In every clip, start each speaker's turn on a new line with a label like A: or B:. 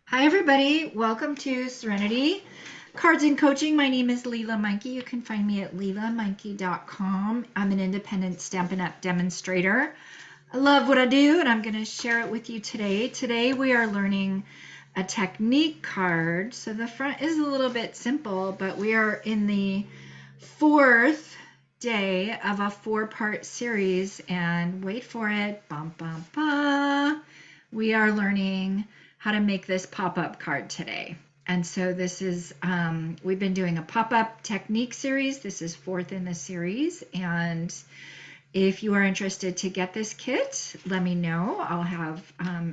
A: Hi, everybody. Welcome to Serenity Cards and Coaching. My name is Lela Mikey. You can find me at lelamikey.com. I'm an independent Stampin' Up! Demonstrator. I love what I do, and I'm going to share it with you today. Today, we are learning a technique card. So the front is a little bit simple, but we are in the fourth day of a four-part series, and wait for it, bum, bum, bum. We are learning how to make this pop-up card today. And so this is, we've been doing a pop-up technique series. This is fourth in the series. And if you are interested to get this kit, let me know. I'll have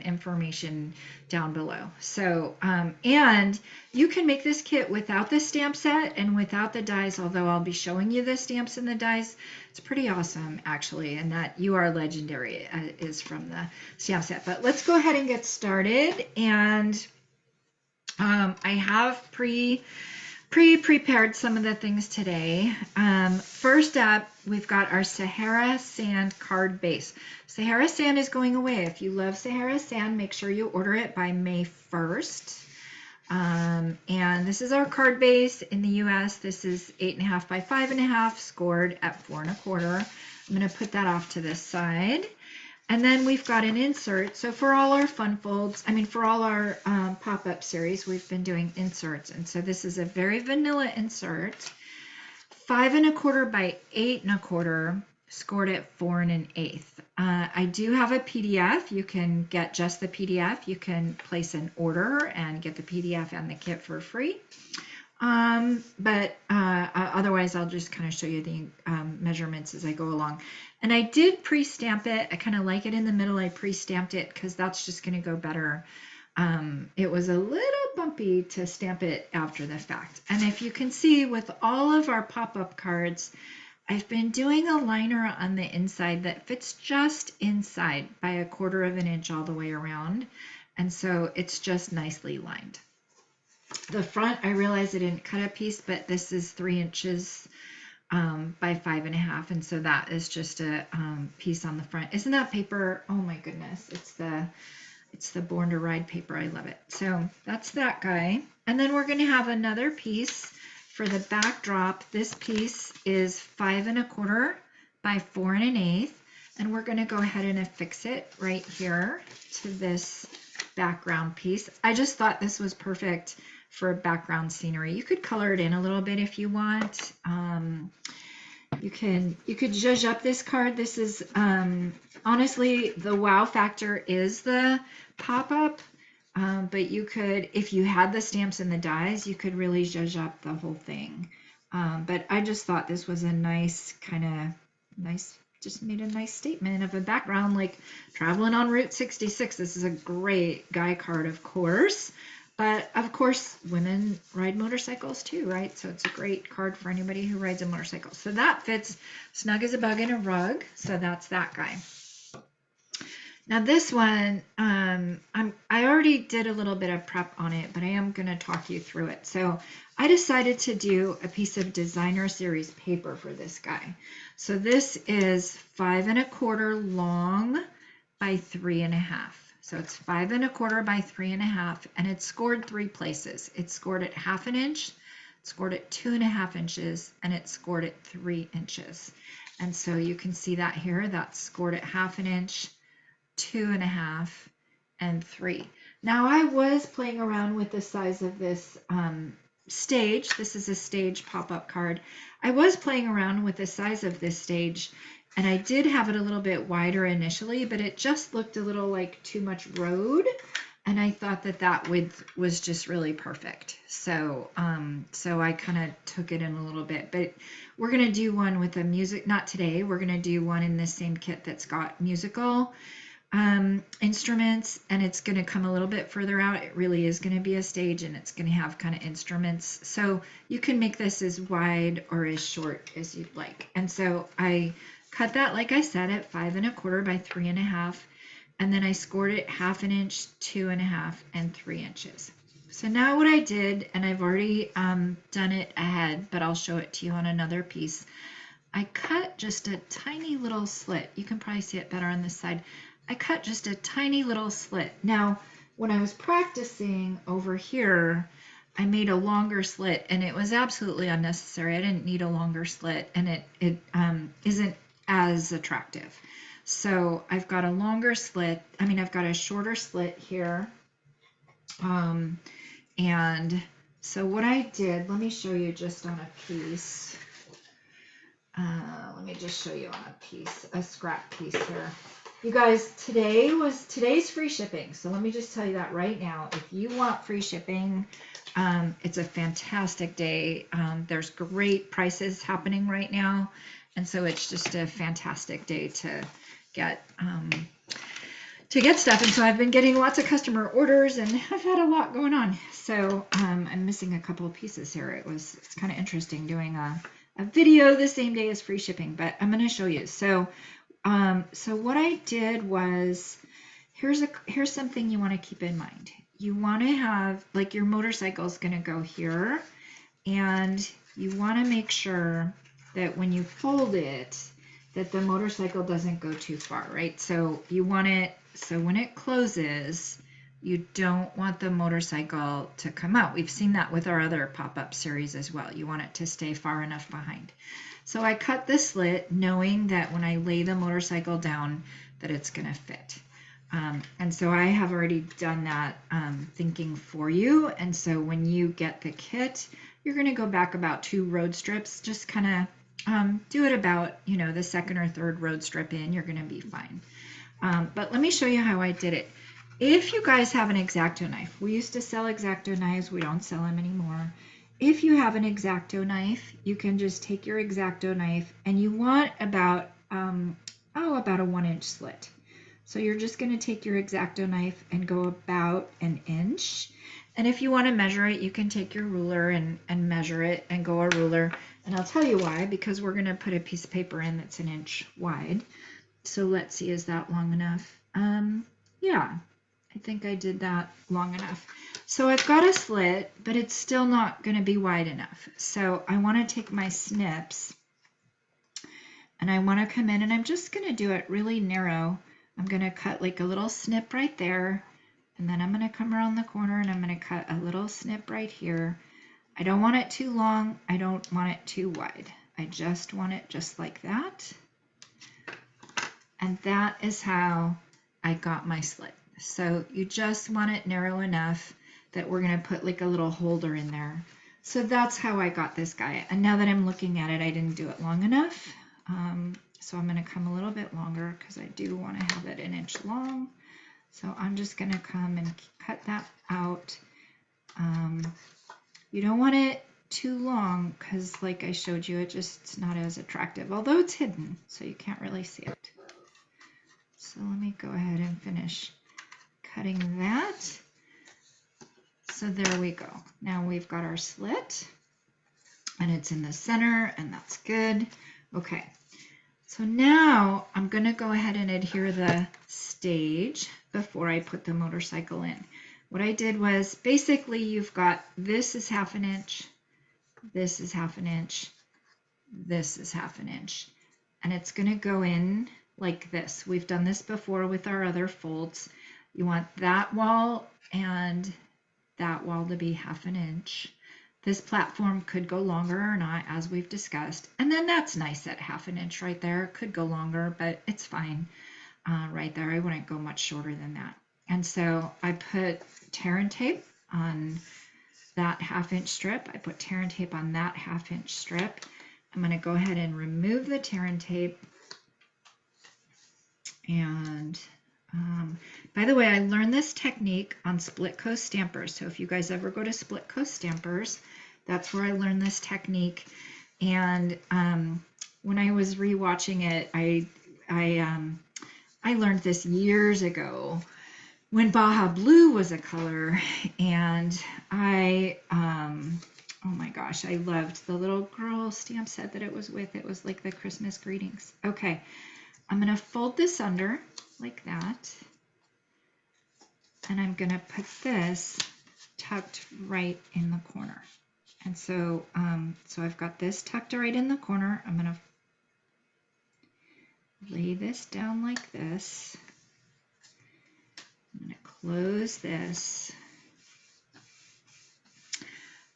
A: information down below. So, and you can make this kit without the stamp set and without the dies, although I'll be showing you the stamps and the dies. It's pretty awesome, actually, and that You Are Legendary is from the stamp set. But let's go ahead and get started. And I have pre-prepared some of the things today. First up, we've got our Sahara Sand card base. Sahara Sand is going away. If you love Sahara Sand, make sure you order it by May 1st. And this is our card base in the US. This is 8.5 by 5.5, scored at 4 1/4. I'm going to put that off to this side. And then we've got an insert. So for all our fun folds, for all our pop-up series, we've been doing inserts. And so this is a very vanilla insert, 5 1/4 by 8 1/4, scored at 4 1/8. I do have a PDF. You can get just the PDF. You can place an order and get the PDF and the kit for free. Otherwise, I'll just kind of show you the measurements as I go along. And I did pre-stamp it. I kind of like it in the middle. I pre-stamped it because that's just going to go better. It was a little bumpy to stamp it after the fact. And if you can see with all of our pop-up cards, I've been doing a liner on the inside that fits just inside by 1/4 inch all the way around. And so it's just nicely lined. The front, I realized I didn't cut a piece, but this is 3 inches by 5.5, and so that is just a piece on the front. Isn't that paper? Oh my goodness, it's the Born to Ride paper. I love it. So that's that guy. And then we're going to have another piece for the backdrop. This piece is 5 1/4 by 4 1/8, and we're going to go ahead and affix it right here to this background piece. I just thought this was perfect for background scenery. You could color it in a little bit if you want. You could zhuzh up this card. This is honestly, the wow factor is the pop-up, but you could, if you had the stamps and the dies, you could really zhuzh up the whole thing. But I just thought this was a nice just made a nice statement of a background, like traveling on Route 66. This is a great guy card, of course. But of course, women ride motorcycles too, right? So it's a great card for anybody who rides a motorcycle. So that fits snug as a bug in a rug. So that's that guy. Now this one, I already did a little bit of prep on it, but I am going to talk you through it. So I decided to do a piece of designer series paper for this guy. So this is 5 1/4 long by 3 1/2. So it's 5 1/4 by 3 1/2, and it's scored 3 places. It's scored at 1/2 inch, it's scored at 2 1/2 inches, and it's scored at 3 inches. And so you can see that here. That's scored at 1/2 inch, 2 1/2, and 3. Now I was playing around with the size of this stage. This is a stage pop-up card. I was playing around with the size of this stage, and I did have it a little bit wider initially, but it just looked a little like too much road, and I thought that width was just really perfect. So so I kind of took it in a little bit, but we're going to do one with a music, not today. We're going to do one in this same kit that's got musical instruments, and it's going to come a little bit further out. It really is going to be a stage, and it's going to have kind of instruments. So you can make this as wide or as short as you'd like. And so I cut that, like I said, at 5 1/4 by 3 1/2, and then I scored it 1/2 inch, 2 1/2, and 3 inches. So now what I did, and I've already done it ahead, but I'll show it to you on another piece. I cut just a tiny little slit. You can probably see it better on this side. I cut just a tiny little slit. Now, when I was practicing over here, I made a longer slit, and it was absolutely unnecessary. I didn't need a longer slit, and it isn't as attractive. So I've got a longer slit. I mean, I've got a shorter slit here. And so what I did, let me show you just on a piece. Let me just show you on a piece, a scrap piece here. You guys, today's free shipping. So let me just tell you that right now. If you want free shipping, it's a fantastic day. There's great prices happening right now. And so it's just a fantastic day to get stuff. And so I've been getting lots of customer orders, and I've had a lot going on. So I'm missing a couple of pieces here. It's kind of interesting doing a video the same day as free shipping, but I'm going to show you. So what I did was, here's something you want to keep in mind. You want to have, like, your motorcycle is going to go here, and you want to make sure that when you fold it, that the motorcycle doesn't go too far, right? So you want it, so when it closes, you don't want the motorcycle to come out. We've seen that with our other pop-up series as well. You want it to stay far enough behind. So I cut the slit knowing that when I lay the motorcycle down that it's going to fit. And so I have already done that thinking for you. And so when you get the kit, you're going to go back about 2 road strips. Just kind of do it about, the second or third road strip in. You're going to be fine. But let me show you how I did it. If you guys have an X-Acto knife, we used to sell X-Acto knives. We don't sell them anymore. If you have an X-Acto knife, you can just take your X-Acto knife, and you want about a 1-inch slit. So you're just going to take your X-Acto knife and go about 1 inch. And if you want to measure it, you can take your ruler and measure it and go a ruler. And I'll tell you why, because we're going to put a piece of paper in that's 1 inch wide. So let's see, is that long enough? Yeah, I think I did that long enough. So I've got a slit, but it's still not going to be wide enough. So I want to take my snips, and I want to come in, and I'm just going to do it really narrow. I'm going to cut like a little snip right there, and then I'm going to come around the corner, and I'm going to cut a little snip right here. I don't want it too long. I don't want it too wide. I just want it just like that. And that is how I got my slit. So you just want it narrow enough that we're going to put like a little holder in there. So that's how I got this guy. And now that I'm looking at it, I didn't do it long enough. So I'm going to come a little bit longer because I do want to have it 1 inch long. So I'm just going to come and cut that out. You don't want it too long because, like I showed you, it's not as attractive, although it's hidden, so you can't really see it. So let me go ahead and finish cutting that. So there we go. Now we've got our slit, and it's in the center, and that's good. Okay, so now I'm going to go ahead and adhere the stage before I put the motorcycle in. What I did was, basically you've got, this is 1/2 inch, this is 1/2 inch, this is 1/2 inch, and it's going to go in like this. We've done this before with our other folds. You want that wall and that wall to be 1/2 inch. This platform could go longer or not, as we've discussed. And then that's nice at 1/2 inch right there. It could go longer, but it's fine right there. I wouldn't go much shorter than that. And so I put tear and tape on that 1/2 inch strip. I put tear and tape on that 1/2 inch strip. I'm going to go ahead and remove the tear and tape. And by the way, I learned this technique on Split Coast Stampers. So if you guys ever go to Split Coast Stampers, that's where I learned this technique. And when I was rewatching it, I learned this years ago when Baja Blue was a color, and oh my gosh, I loved the little girl stamp set that it was with. It was like the Christmas greetings. Okay, I'm going to fold this under like that, and I'm going to put this tucked right in the corner. And so, so I've got this tucked right in the corner. I'm going to lay this down like this. close this.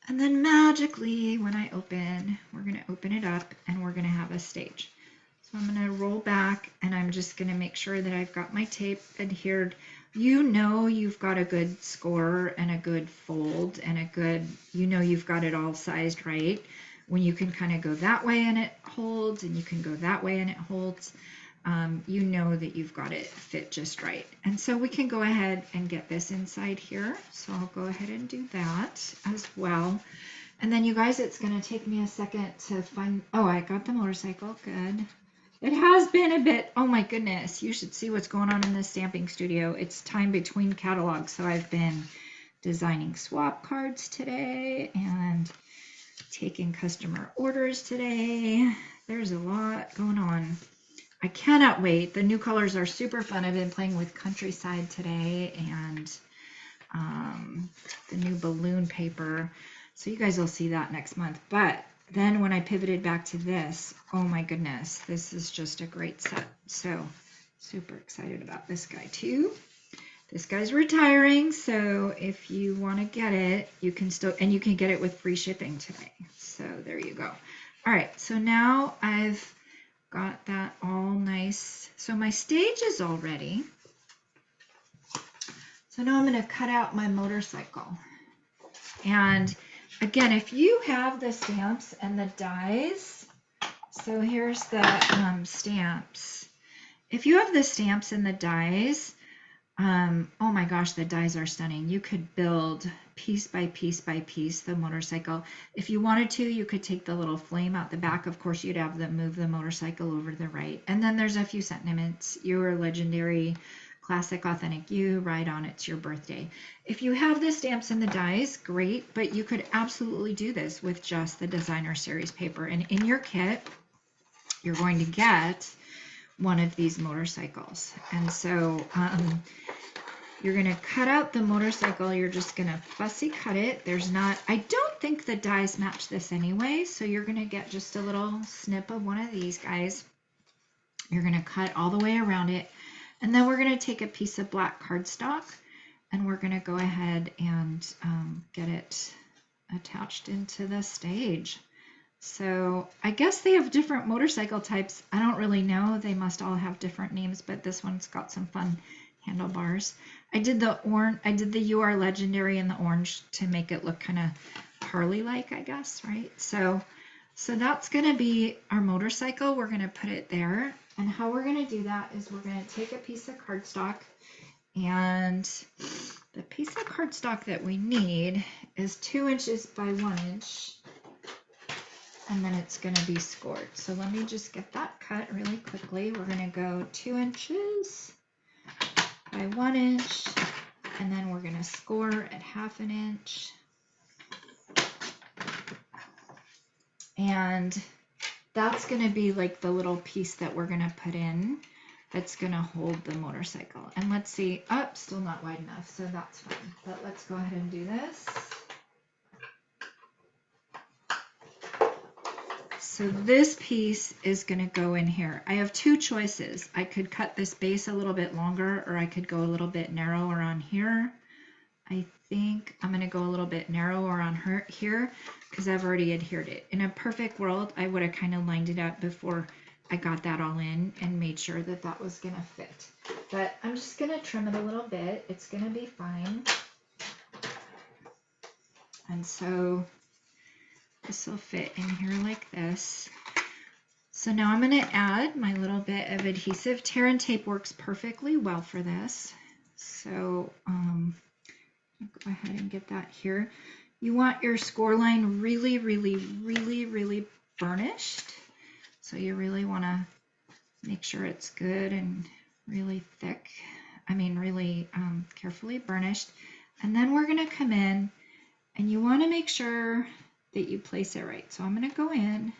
A: And then magically, when I open, we're going to open it up and we're going to have a stage. So I'm going to roll back and I'm just going to make sure that I've got my tape adhered. You know you've got a good score and a good fold and a good, you know you've got it all sized right. When you can kind of go that way and it holds, and you can go that way and it holds, you know that you've got it fit just right. And so we can go ahead and get this inside here. So I'll go ahead and do that as well. And then you guys, it's going to take me a second to find, oh, I got the motorcycle, good. It has been a bit, oh my goodness, you should see what's going on in this stamping studio. It's time between catalogs, so I've been designing swap cards today and taking customer orders today. There's a lot going on. I cannot wait. The new colors are super fun. I've been playing with Countryside today and the new balloon paper. So you guys will see that next month. But then when I pivoted back to this, oh my goodness, this is just a great set. So super excited about this guy too. This guy's retiring, so if you want to get it, you can still, and you can get it with free shipping today. So there you go. All right, so now I've got that all nice. So my stage is all ready. So now I'm going to cut out my motorcycle. And again, if you have the stamps and the dies, so here's the stamps. If you have the stamps and the dies, oh my gosh, the dies are stunning. You could build piece by piece by piece the motorcycle. If you wanted to, you could take the little flame out the back. Of course, you'd have them move the motorcycle over to the right. And then there's a few sentiments. Your legendary, classic, authentic you, ride on, it's your birthday. If you have the stamps and the dies, great, but you could absolutely do this with just the designer series paper. And in your kit, you're going to get one of these motorcycles. And so you're going to cut out the motorcycle. You're just going to fussy cut it. There's not, I don't think the dies match this anyway. So you're going to get just a little snip of one of these guys. You're going to cut all the way around it. And then we're going to take a piece of black cardstock and we're going to go ahead and get it attached into the stage. So I guess they have different motorcycle types. I don't really know. They must all have different names, but this one's got some fun handlebars. I did the orange, I did the You Are Legendary in the orange to make it look kind of Harley-like, I guess, right? So that's going to be our motorcycle. We're going to put it there. And how we're going to do that is we're going to take a piece of cardstock, and the piece of cardstock that we need is 2 inches by 1 inch. And then it's going to be scored. So let me just get that cut really quickly. We're going to go 2 inches by 1 inch, and then we're going to score at 1/2 inch. And that's going to be like the little piece that we're going to put in that's going to hold the motorcycle. And let's see, oh, still not wide enough, so that's fine. But let's go ahead and do this. So this piece is going to go in here. I have two choices. I could cut this base a little bit longer, or I could go a little bit narrower on here. I think I'm going to go a little bit narrower on here because I've already adhered it. In a perfect world, I would have kind of lined it up before I got that all in and made sure that that was going to fit. But I'm just going to trim it a little bit. It's going to be fine. And so this will fit in here like this. So now I'm going to add my little bit of adhesive. Tear and tape works perfectly well for this. So go ahead and get that here. You want your score line really, really, really, really burnished. So you really want to make sure it's good and really thick. I mean, really carefully burnished. And then we're going to come in, and you want to make sure that you place it right. So I'm going to go in,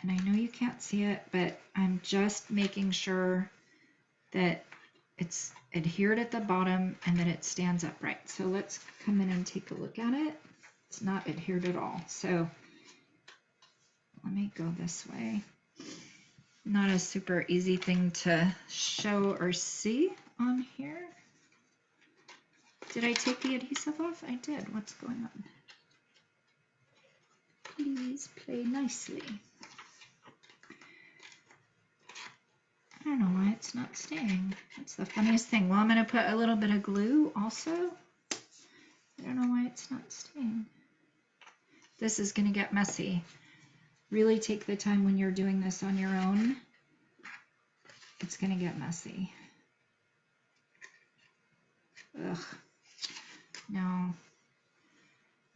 A: and I know you can't see it, but I'm just making sure that it's adhered at the bottom and that it stands upright. So let's come in and take a look at it. It's not adhered at all. So let me go this way. Not a super easy thing to show or see. on here. Did I take the adhesive off? I did. What's going on? Please play nicely. I don't know why it's not staying. That's the funniest thing. Well, I'm going to put a little bit of glue also. I don't know why it's not staying. This is going to get messy. Really take the time when you're doing this on your own. It's going to get messy. Ugh. No.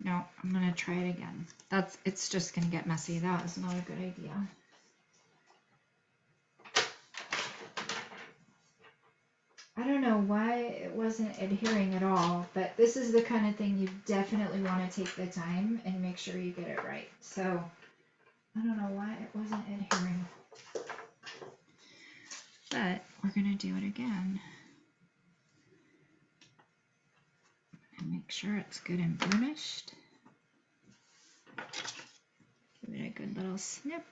A: No, I'm going to try it again. It's just going to get messy. That was not a good idea. I don't know why it wasn't adhering at all, but this is the kind of thing you definitely want to take the time and make sure you get it right. So I don't know why it wasn't adhering, but we're going to do it again. And make sure it's good and burnished. Give it a good little snip.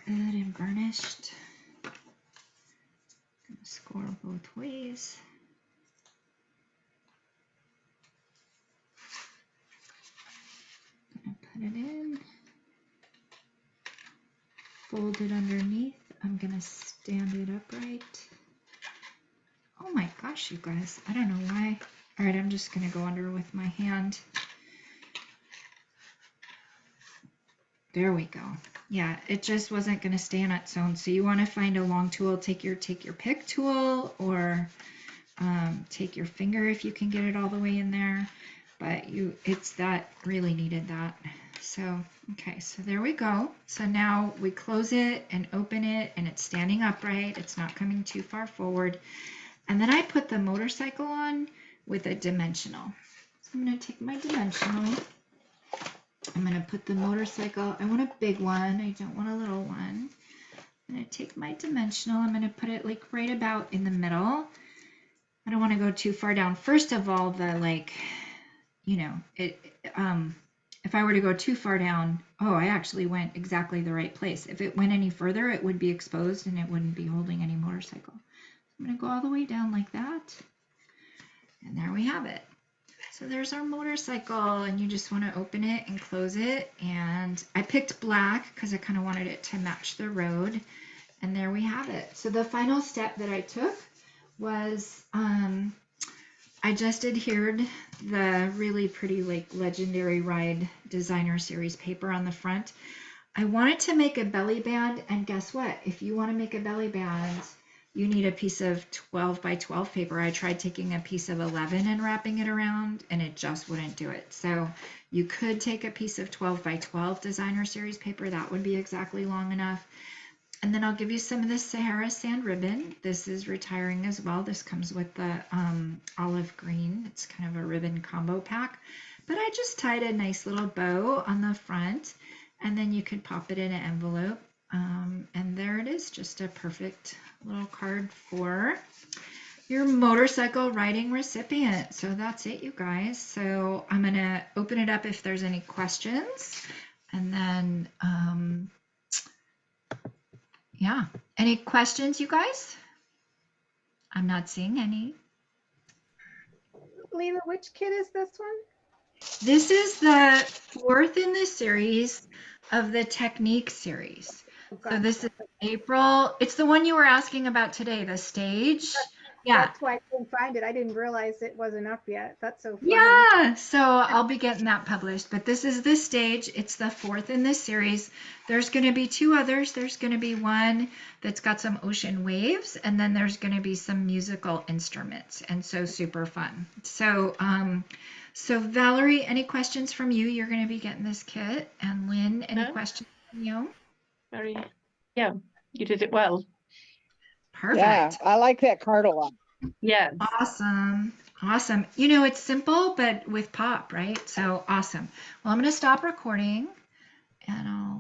A: Good and burnished. Gonna score both ways. Gonna put it in. Fold it underneath. I'm gonna stand it upright. Oh my gosh, you guys, I don't know why. All right, I'm just gonna go under with my hand. There we go. Yeah, it just wasn't going to stay on its own. So you want to find a long tool. Take your pick tool, or take your finger if you can get it all the way in there. But it's that really needed that. So okay, so there we go. So now we close it and open it, and it's standing upright. It's not coming too far forward. And then I put the motorcycle on with a dimensional. So I'm going to take my dimensional. I'm going to put the motorcycle, I want a big one, I don't want a little one. I'm going to take my dimensional, I'm going to put it like right about in the middle. I don't want to go too far down. First of all, if I were to go too far down, oh, I actually went exactly the right place. If it went any further, it would be exposed and it wouldn't be holding any motorcycle. So I'm going to go all the way down like that. And there we have it. So there's our motorcycle, and you just want to open it and close it. And I picked black because I kind of wanted it to match the road. And there we have it. So the final step that I took was I just adhered the really pretty like Legendary Ride Designer Series paper on the front. I wanted to make a belly band, and guess what? If you want to make a belly band, you need a piece of 12 by 12 paper. I tried taking a piece of 11 and wrapping it around, and it just wouldn't do it. So you could take a piece of 12 by 12 Designer Series paper. That would be exactly long enough. And then I'll give you some of the Sahara Sand ribbon. This is retiring as well. This comes with the olive green. It's kind of a ribbon combo pack. But I just tied a nice little bow on the front, and then you could pop it in an envelope. And there it is, just a perfect little card for your motorcycle riding recipient. So that's it, you guys. So I'm going to open it up if there's any questions. And then, yeah, any questions, you guys? I'm not seeing any.
B: Lela, which kit is this one?
A: This is the 4th in the series of the Technique series. So this is April. It's the one you were asking about today, the stage. Yeah.
B: That's why I couldn't find it. I didn't realize it wasn't up yet. That's so funny.
A: Yeah. So I'll be getting that published. But this is the stage. It's the 4th in this series. There's going to be 2 others. There's going to be one that's got some ocean waves, and then there's going to be some musical instruments. And so super fun. So, so Valerie, any questions from you? You're going to be getting this kit. And Lynn, any questions from you?
C: Yeah, you did it well.
A: Perfect.
D: Yeah, I like that card a lot.
C: Yeah.
A: Awesome. Awesome. You know, it's simple, but with pop, right? So awesome. Well, I'm going to stop recording, and I'll